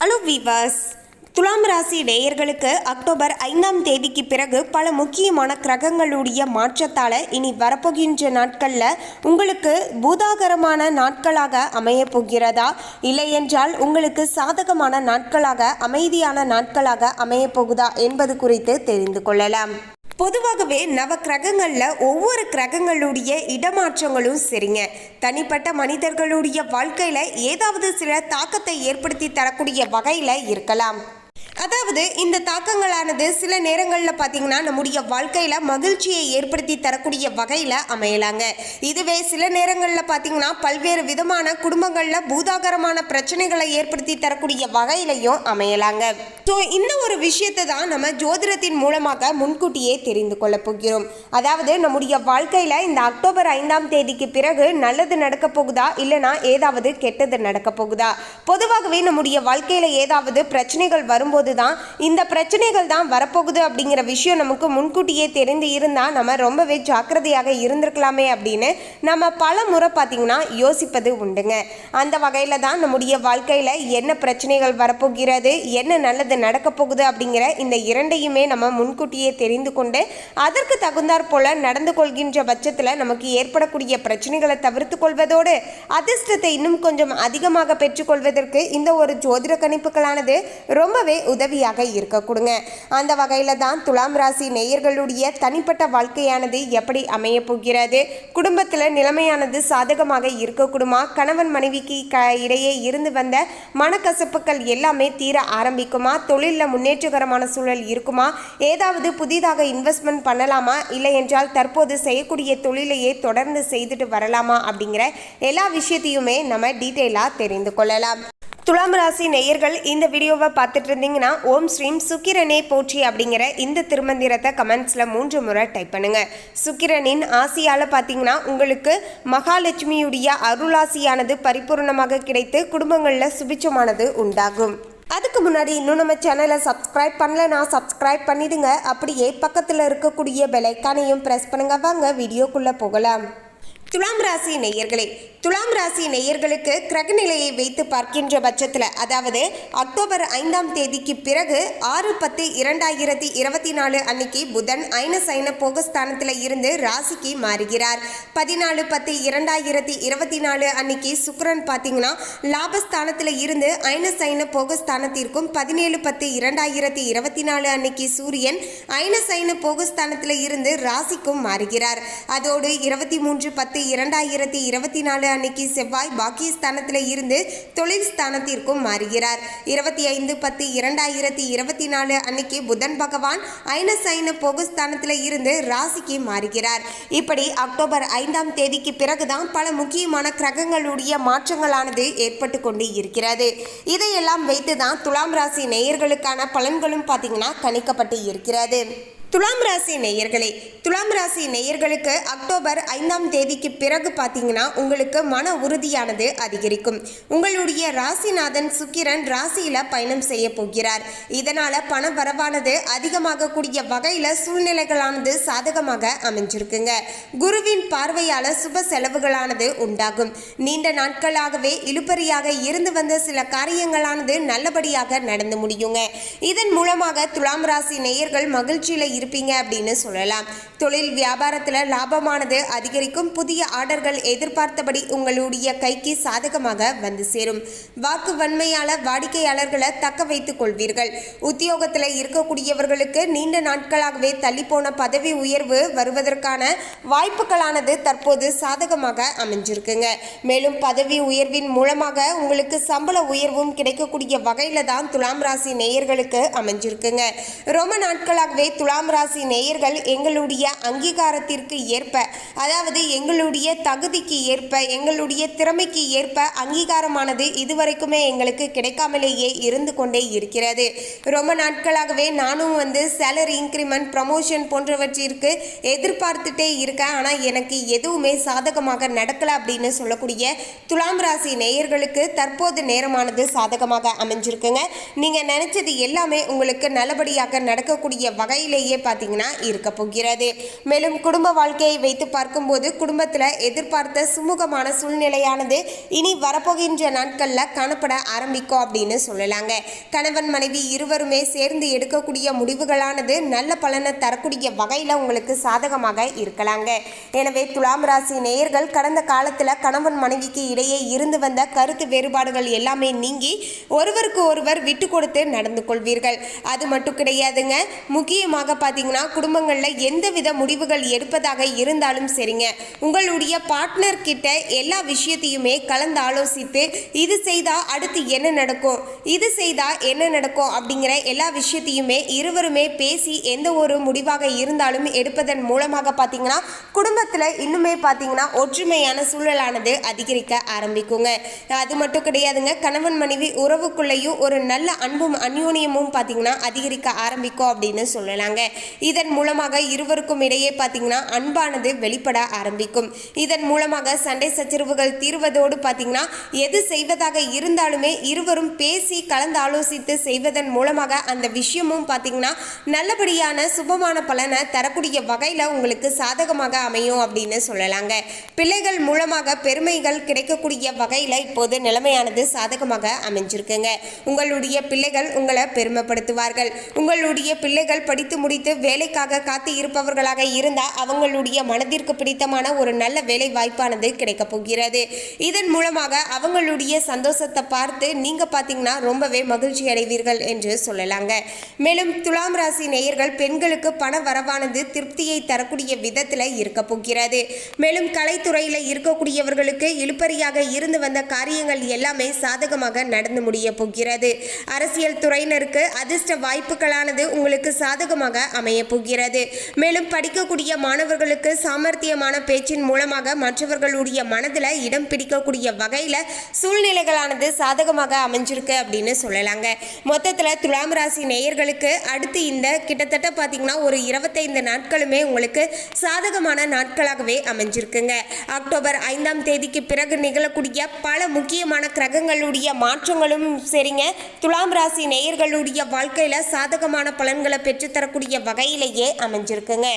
Hello viewers, துலாம் ராசி நேயர்களுக்கு அக்டோபர் 5ஆம் தேதிக்கு பிறகு பல முக்கியமான கிரகங்களுடைய மாற்றத்தால் இனி வரப்போகின்ற நாட்களில் உங்களுக்கு பூதாகரமான நாட்களாக அமையப் போகிறதா, இல்லையென்றால் உங்களுக்கு சாதகமான நாட்களாக அமைதியான நாட்களாக அமையப் போகுதா என்பது குறித்து தெரிந்து கொள்ளலாம். பொதுவாகவே நவ கிரகங்களில் ஒவ்வொரு கிரகங்களுடைய இடமாற்றங்களும் சரிங்க தனிப்பட்ட மனிதர்களுடைய வாழ்க்கையில் ஏதாவது சில தாக்கத்தை ஏற்படுத்தி தரக்கூடிய வகையில் இருக்கலாம். அதாவது இந்த தாக்கங்களானது சில நேரங்களில் பார்த்தீங்கன்னா நம்முடைய வாழ்க்கையில் மகிழ்ச்சியை ஏற்படுத்தி தரக்கூடிய வகையில் அமையலாங்க. இதுவே சில நேரங்களில் பார்த்தீங்கன்னா பல்வேறு விதமான குடும்பங்களில் பூதாகரமான பிரச்சனைகளை ஏற்படுத்தி தரக்கூடிய வகையிலையும் அமையலாங்க. ஸோ இந்த ஒரு விஷயத்தை தான் நம்ம ஜோதிடத்தின் மூலமாக முன்கூட்டியே தெரிந்து கொள்ள போகிறோம். அதாவது நம்முடைய வாழ்க்கையில் இந்த அக்டோபர் 5ஆம் தேதிக்கு பிறகு நல்லது நடக்க போகுதா, இல்லைனா ஏதாவது கெட்டது நடக்க போகுதா. பொதுவாகவே நம்முடைய வாழ்க்கையில் ஏதாவது பிரச்சனைகள் வரும்போது தான் இந்த பிரச்சனைகள் தான் வரப்போகுது அப்படிங்கிற விஷயம் நமக்கு முன்கூட்டியே தெரிந்து இருந்தால் நம்ம ரொம்பவே ஜாக்கிரதையாக இருந்திருக்கலாமே அப்படின்னு நம்ம பல முறை பார்த்திங்கன்னா யோசிப்பது உண்டுங்க. அந்த வகையில் தான் நம்முடைய வாழ்க்கையில் என்ன பிரச்சனைகள் வரப்போகிறது, என்ன நல்லது நடக்க போகுது அப்படிங்கிற இந்த இரண்டையுமே நம்ம முன்கூட்டியே தெரிந்து கொண்டு அதற்கு தகுந்தாற் போல நடந்து கொள்கின்ற பட்சத்தில் நமக்கு ஏற்படக்கூடிய பிரச்சனைகளை தவிர்த்து கொள்வதோடு அதிர்ஷ்டத்தை இன்னும் கொஞ்சம் அதிகமாக பெற்றுக்கொள்வதற்கு இந்த ஒரு ஜோதிட கணிப்புகளானது ரொம்பவே உதவியாக இருக்க கொடுங்க. அந்த வகையில் தான் துலாம் ராசி நேயர்களுடைய தனிப்பட்ட வாழ்க்கையானது எப்படி அமைய போகிறது, குடும்பத்தில் நிலைமையானது சாதகமாக இருக்கக்கூடுமா, கணவன் மனைவிக்கு இடையே இருந்து வந்த மனக்கசப்புகள் எல்லாமே தீர ஆரம்பிக்குமா, தொழிலில் முன்னேற்றகரமான சூழல் இருக்குமா, ஏதாவது புதிதாக இன்வெஸ்ட்மெண்ட் பண்ணலாமா, இல்லை என்றால் தற்போது செய்யக்கூடிய தொழிலையே தொடர்ந்து செய்துட்டு வரலாமா அப்படிங்கிற எல்லா விஷயத்தையுமே நம்ம டீட்டெயிலாக தெரிந்து கொள்ளலாம். துலாம் ராசி நேயர்கள் இந்த வீடியோவை பார்த்துட்டு இருந்தீங்கன்னா ஓம் ஸ்ரீம் சுக்கிரனே போற்றி அப்படிங்கிற இந்த திருமந்திரத்தை கமெண்ட்ஸில் 3 முறை டைப் பண்ணுங்க. சுக்கிரனின் ஆசியால் பார்த்தீங்கன்னா உங்களுக்கு மகாலட்சுமியுடைய அருளாசியானது பரிபூர்ணமாக கிடைத்து குடும்பங்களில் சுபிட்சமானது உண்டாகும். அதுக்கு முன்னாடி இன்னும் நம்ம சேனலை சப்ஸ்கிரைப் பண்ணலன்னா சப்ஸ்கிரைப் பண்ணிடுங்க. அப்படியே பக்கத்தில் இருக்கக்கூடிய பெல் ஐக்கானையும் ப்ரெஸ் பண்ணுங்க. வாங்க வீடியோக்குள்ளே போகலாம். துலாம் ராசி நேயர்களே, துலாம் ராசி நேயர்களுக்கு கிரகநிலையை வைத்து பார்க்கின்ற பட்சத்தில் அதாவது அக்டோபர் 5ஆம் தேதிக்கு பிறகு 6/10/2024 அன்னைக்கு புதன் ஐன சைன போகஸ்தானத்தில் இருந்து ராசிக்கு மாறுகிறார். 14/10/2024 அன்னைக்கு சுக்கிரன் பார்த்தீங்கன்னா லாபஸ்தானத்தில் இருந்து ஐன சைன போகஸ்தானத்திற்கும் 17/10/2024 அன்னைக்கு சூரியன் ஐன சைன போகஸ்தானத்தில் இருந்து ராசிக்கும் மாறுகிறார். அதோடு 23/10/2024 அன்னைக்கு செவ்வாய் பாக்கியஸ்தானத்தில் இருந்து தொழில் ஸ்தானத்திற்கும் மாறுகிறார். 25/10/2024 அன்னைக்கு புதன் பகவான் ஐன சைன போகஸ்தானத்தில் இருந்து ராசிக்கு மாறுகிறார். இப்படி அக்டோபர் 5ஆம் தேதிக்கு பிறகுதான் பல முக்கியமான கிரகங்களுடைய மாற்றங்களானது ஏற்பட்டு கொண்டு இருக்கிறது. இதையெல்லாம் வைத்து தான் துலாம் ராசி நேயர்களுக்கான பலன்களும் பார்த்தீங்கன்னா கணிக்கப்பட்டு இருக்கிறது. துலாம் ராசி நேயர்களே, துலாம் ராசி நேயர்களுக்கு அக்டோபர் 5ஆம் தேதிக்கு பிறகு பார்த்தீங்கன்னா உங்களுக்கு மன உறுதியானது அதிகரிக்கும். உங்களுடைய ராசிநாதன் சுக்கிரன் ராசியில் பயணம் செய்ய போகிறார். இதனால் பண வரவானது அதிகமாக கூடிய வகையில் சூழ்நிலைகளானது சாதகமாக அமைஞ்சிருக்குங்க. குருவின் பார்வையால் சுப செலவுகளானது உண்டாகும். நீண்ட நாட்களாகவே இழுபறியாக இருந்து வந்த சில காரியங்களானது நல்லபடியாக நடந்து முடியுங்க. இதன் மூலமாக துலாம் ராசி நேயர்கள் மகிழ்ச்சியில் இருப்பீங்க அப்படின்னு சொல்லலாம். தொழில் வியாபாரத்தில் லாபமானது அதிகரிக்கும். புதிய ஆர்டர்கள் எதிர்பார்த்தபடி உங்களுடைய கைக்கு சாதகமாக வந்து சேரும். வாக்கு வன்மையால வாடிக்கையாளர்களை தக்க வைத்துக் கொள்வீர்கள். உத்தியோகத்தில் இருக்கக்கூடியவர்களுக்கு நீண்ட நாட்களாகவே தள்ளிப்போன பதவி உயர்வு வருவதற்கான வாய்ப்புகளானது தற்போது சாதகமாக அமைஞ்சிருக்குங்க. மேலும் பதவி உயர்வின் மூலமாக உங்களுக்கு சம்பள உயர்வும் கிடைக்கக்கூடிய வகையில தான் துலாம் ராசி நேயர்களுக்கு அமைஞ்சிருக்குங்க. ரொம்ப நாட்களாகவே துலாம் ராசி நேயர்கள் எங்களுடைய அங்கீகாரத்திற்கு ஏற்ப, அதாவது எங்களுடைய தகுதிக்கு ஏற்ப, எங்களுடைய திறமைக்கு ஏற்ப அங்கீகாரமானது இதுவரைக்குமே எங்களுக்கு கிடைக்காமலேயே இருந்து கொண்டே இருக்கிறது. ரொம்ப நாட்களாகவே நானும் சேலரி இன்க்ரிமெண்ட், ப்ரமோஷன் போன்றவற்றிற்கு எதிர்பார்த்துட்டே இருக்கேன். ஆனால் எனக்கு எதுவுமே சாதகமாக நடக்கலை அப்படின்னு சொல்லக்கூடிய துலாம் ராசி நேயர்களுக்கு தற்போது நேரமானது சாதகமாக அமைஞ்சிருக்குங்க. நீங்கள் நினைச்சது எல்லாமே உங்களுக்கு நல்லபடியாக நடக்கக்கூடிய வகையிலேயே பார்த்தீங்கன்னா இருக்க போகிறது. மேலும் குடும்ப வாழ்க்கையை வைத்து பார்க்கும்போது குடும்பத்தில் எதிர்பார்த்த சுமூகமான சூழ்நிலையானது இனி வரப்போகின்ற நாட்களில் காணப்பட ஆரம்பிக்கும் அப்படின்னு சொல்லலாங்க. கணவன் மனைவி இருவருமே சேர்ந்து எடுக்கக்கூடிய முடிவுகளானது நல்ல பலனை தரக்கூடிய வகையில் உங்களுக்கு சாதகமாக இருக்கலாங்க. எனவே துலாம் ராசி நேயர்கள் கடந்த காலத்தில் கணவன் மனைவிக்கு இடையே இருந்து வந்த கருத்து வேறுபாடுகள் எல்லாமே நீங்கி ஒருவருக்கு ஒருவர் விட்டு கொடுத்து நடந்து கொள்வீர்கள். அது மட்டும் கிடையாதுங்க, முக்கியமாக பார்த்தீங்கன்னா குடும்பங்களில் எந்தவித முடிவுகள் எடுப்பதாக இருந்தாலும் சரிங்க, உங்களுடைய பார்ட்னர் கிட்ட எல்லா விஷயத்தையுமே கலந்து ஆலோசித்து இது செய்தால் அடுத்து என்ன நடக்கும், இது செய்தால் என்ன நடக்கும் அப்படிங்கிற எல்லா விஷயத்தையுமே இருவருமே பேசி எந்த ஒரு முடிவாக இருந்தாலும் எடுப்பதன் மூலமாக பார்த்தீங்கன்னா குடும்பத்தில் இன்னுமே பார்த்தீங்கன்னா ஒற்றுமையான சூழலானது அதிகரிக்க ஆரம்பிக்குங்க. அது மட்டும் கிடையாதுங்க, கணவன் மனைவி உறவுக்குள்ளேயும் ஒரு நல்ல அன்பும் அந்யோன்யமும் பார்த்தீங்கன்னா அதிகரிக்க ஆரம்பிக்கும் அப்படின்னு சொல்லலாங்க. இதன் மூலமாக இருவருக்கும் இடையே பார்த்தீங்கன்னா அன்பானது வெளிப்பட ஆரம்பிக்கும். இதன் மூலமாக சண்டை சச்சரவுகள் தீர்வதோடு பார்த்தீங்கன்னா எது செய்வதாக இருந்தாலுமே இருவரும் பேசி கலந்து ஆலோசித்து செய்வதன் மூலமாக அந்த விஷயமும் பார்த்தீங்கன்னா நல்லபடியான சுபமான பலனை தரக்கூடிய வகையில் உங்களுக்கு சாதகமாக அமையும் அப்படின்னு சொல்லலாங்க. பிள்ளைகள் மூலமாக பெருமைகள் கிடைக்கக்கூடிய வகையில் இப்போது நிலைமையானது சாதகமாக அமைஞ்சிருக்குங்க. உங்களுடைய பிள்ளைகள் உங்களை பெருமைப்படுத்துவார்கள். உங்களுடைய பிள்ளைகள் படித்து முடித்து வேலைக்காக காத்து இருப்பவர்களாக இருந்தால் அவங்களுடைய மனதிற்கு பிடித்தமான ஒரு நல்ல வேலை வாய்ப்பானது கிடைக்க போகிறது. இதன் மூலமாக அவங்களுடைய சந்தோஷத்தை பார்த்து நீங்க பார்த்தீங்கன்னா ரொம்பவே மகிழ்ச்சி அடைவீர்கள் என்று சொல்லலாங்க. மேலும் துலாம் ராசி நேயர்கள் பெண்களுக்கு பண வரவானது திருப்தியை தரக்கூடிய விதத்தில் இருக்க போகிறது. மேலும் கலைத்துறையில் இருக்கக்கூடியவர்களுக்கு இழுபறியாக இருந்து வந்த காரியங்கள் எல்லாமே சாதகமாக நடந்து முடிய போகிறது. அரசியல் துறையினருக்கு அதிர்ஷ்ட வாய்ப்புகளானது உங்களுக்கு சாதகமாக அமைய போகிறது. மேலும் படிக்கக்கூடிய மாணவர்களுக்கு சாமர்த்தியமான பேச்சின் மூலமாக மற்றவர்களுடைய மனதில் இடம் பிடிக்கக்கூடிய வகையில் சூழ்நிலைகளானது சாதகமாக அமைஞ்சிருக்கு அப்படின்னு சொல்லலாங்க. மொத்தத்தில் துலாம் ராசி நேயர்களுக்கு அடுத்து இந்த கிட்டத்தட்ட பார்த்தீங்கன்னா ஒரு 25 நாட்களுமே உங்களுக்கு சாதகமான நாட்களாகவே அமைஞ்சிருக்குங்க. அக்டோபர் 5ஆம் தேதிக்கு பிறகு நிகழக்கூடிய பல முக்கியமான கிரகங்களுடைய மாற்றங்களும் சரிங்க துலாம் ராசி நேயர்களுடைய வாழ்க்கையில் சாதகமான பலன்களை பெற்றுத்தரக்கூடிய வகையிலேயே அமைஞ்சிருக்குங்க.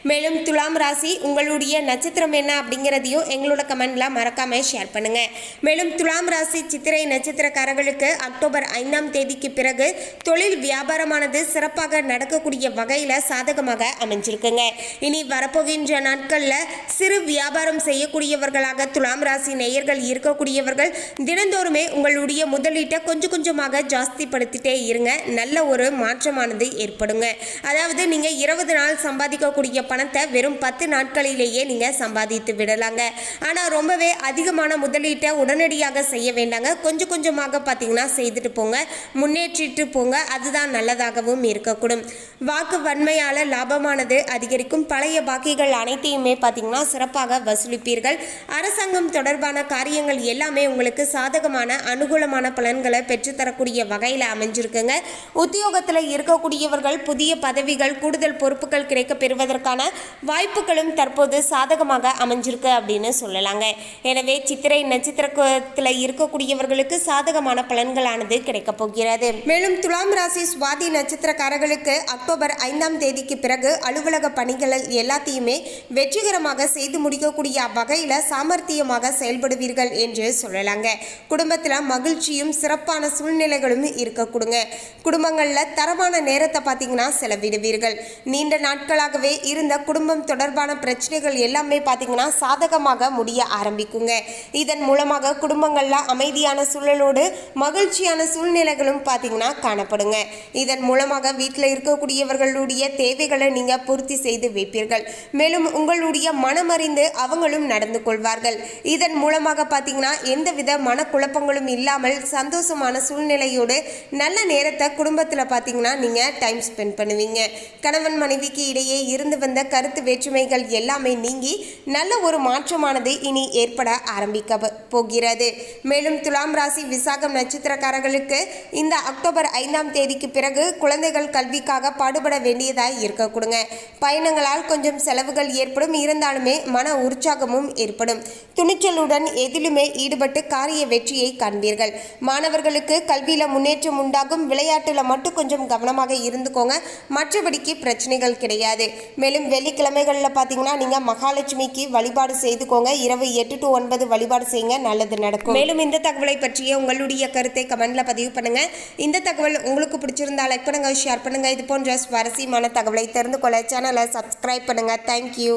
மேலும் துலாம் ராசி உங்களுடைய நட்சத்திரம் என்ன அப்படிங்கிறதையும் எங்களோட கமெண்ட்ல மறக்காம ஷேர் பண்ணுங்க. மேலும் துலாம் ராசி சித்திரை நட்சத்திரக்காரர்களுக்கு அக்டோபர் 5ஆம் தேதிக்கு பிறகு தொழில் வியாபாரமானது சிறப்பாக நடக்கக்கூடிய வகையில் சாதகமாக அமைஞ்சிருக்குங்க. இனி வரப்போகின்ற நாட்களில் சிறு வியாபாரம் செய்யக்கூடியவர்களாக துலாம் ராசி நேயர்கள் இருக்கக்கூடியவர்கள் தினந்தோறுமே உங்களுடைய முதலீட்டை கொஞ்சம் கொஞ்சமாக ஜாஸ்திப்படுத்திட்டே இருங்க. நல்ல ஒரு மாற்றமானது ஏற்படுங்க. அதாவது நீங்கள் 20 நாள் சம்பாதிக்கக்கூடிய பணத்தை வெறும் 10 நாட்களிலேயே நீங்கள் சம்பாதித்து விடலாங்க. ஆனால் ரொம்பவே அதிகமான முதலீட்டை உடனடியாக செய்ய வேண்டாங்க. கொஞ்சம் கொஞ்சமாக பார்த்தீங்கன்னா செய்துட்டு போங்க, முன்னேற்றிட்டு போங்க. அதுதான் நல்லதாகவும் இருக்கக்கூடும். வாக்கு வன்மையால் லாபமானது அதிகரிக்கும். பழைய பாக்கிகள் அனைத்தையுமே பார்த்தீங்கன்னா சிறப்பாக வசூலிப்பீர்கள். அரசாங்கம் தொடர்பான காரியங்கள் எல்லாமே உங்களுக்கு சாதகமான அனுகூலமான பலன்களை பெற்றுத்தரக்கூடிய வகையில் அமைஞ்சிருக்குங்க. உத்தியோகத்தில் இருக்கக்கூடியவர்கள் புதிய பதவிகள் கூடுதல் பொறுப்புகள் கிடைக்க பெறுவதற்கான வாய்ப்புகளும் தற்போது சாதகமாக அமைஞ்சிருக்கு அப்படின்னு சொல்லலாங்க. எனவே சித்திரை நட்சத்திரத்தில் இருக்கக்கூடியவர்களுக்கு சாதகமான பலன்களானது கிடைக்க போகிறது. மேலும் துலாம் ராசி சுவாதி நட்சத்திரக்காரர்களுக்கு அக்டோபர் 5ஆம் தேதிக்கு பிறகு அலுவலக பணிகள் எல்லாத்தையுமே வெற்றிகரமாக செய்து முடிக்கக்கூடிய வகையில் சாமர்த்தியமாக செயல்படுவீர்கள் என்று சொல்லலாங்க. குடும்பத்தில் மகிழ்ச்சியும் சிறப்பான சூழ்நிலைகளும் இருக்க கொடுங்க. குடும்பங்களில் தரமான நேரத்தை பார்த்தீங்கன்னா செலவிடுவீர்கள். நீண்ட நாட்களாகவே இருந்த குடும்பம் தொடர்பான பிரச்சனைகள் எல்லாமே பார்த்தீங்கன்னா சாதகமாக முடிய ஆரம்பிக்குங்க. இதன் மூலமாக குடும்பங்களில் அமைதியான சூழலோடு மகிழ்ச்சியான சூழ்நிலைகளும் பார்த்தீங்கன்னா காணப்படுங்க. இதன் மூலமாக வீட்டில் இருக்கக்கூடியவர்களுடைய தேவைகளை நீங்கள் பூர்த்தி செய்து வைப்பீர்கள். மேலும் உங்களுடைய மனமறிந்து அவங்களும் நடந்து கொள்வார்கள். இதன் மூலமாக பார்த்தீங்கன்னா எந்தவித மனக்குழப்பங்களும் இல்லாமல் சந்தோஷமான சூழ்நிலையோடு நல்ல நேரத்தை குடும்பத்தில் பார்த்தீங்கன்னா நீங்கள் டைம் ஸ்பெண்ட் பண்ணுவீங்க. கணவன் மனைவிக்கு இடையே இருந்து வந்த கருத்து வேற்றுமைகள் எல்லாமே நீங்கி நல்ல ஒரு மாற்றமானது இனி ஏற்பட ஆரம்பிக்க போகிறது. மேலும் துலாம் ராசி விசாகம் நட்சத்திரக்காரர்களுக்கு இந்த அக்டோபர் 5ஆம் தேதிக்கு பிறகு குழந்தைகள் கல்விக்காக பாடுபட வேண்டியதாய் இருக்க கொடுங்க. பயணங்களால் கொஞ்சம் செலவுகள் ஏற்படும், இருந்தாலுமே மன உற்சாகமும் ஏற்படும். துணிச்சலுடன் எதிலுமே ஈடுபட்டு காரிய வெற்றியை காண்பீர்கள். மாணவர்களுக்கு கல்வியில் முன்னேற்றம் உண்டாகும். விளையாட்டுல மட்டும் கொஞ்சம் கவனமாக இருந்துக்கோங்க. மற்றபடி இப்படிக்கு பிரச்சனைகள் கிடையாது. மேலும் வெள்ளிக்கிழமைகளில் பார்த்தீங்கன்னா நீங்கள் மகாலட்சுமிக்கு வழிபாடு செய்துக்கோங்க. இரவு 8 to 9 வழிபாடு செய்யுங்க, நல்லது நடக்கும். மேலும் இந்த தகவலை பற்றிய உங்களுடைய கருத்தை கமெண்ட்ல பதிவு பண்ணுங்க. இந்த தகவல் உங்களுக்கு பிடிச்சிருந்தா லைக் பண்ணுங்க, ஷேர் பண்ணுங்க. இது போன்ற சுவாரஸ்யமான தகவலை தெரிந்து கொள்ள சேனலை சப்ஸ்கிரைப் பண்ணுங்க. தேங்க்யூ.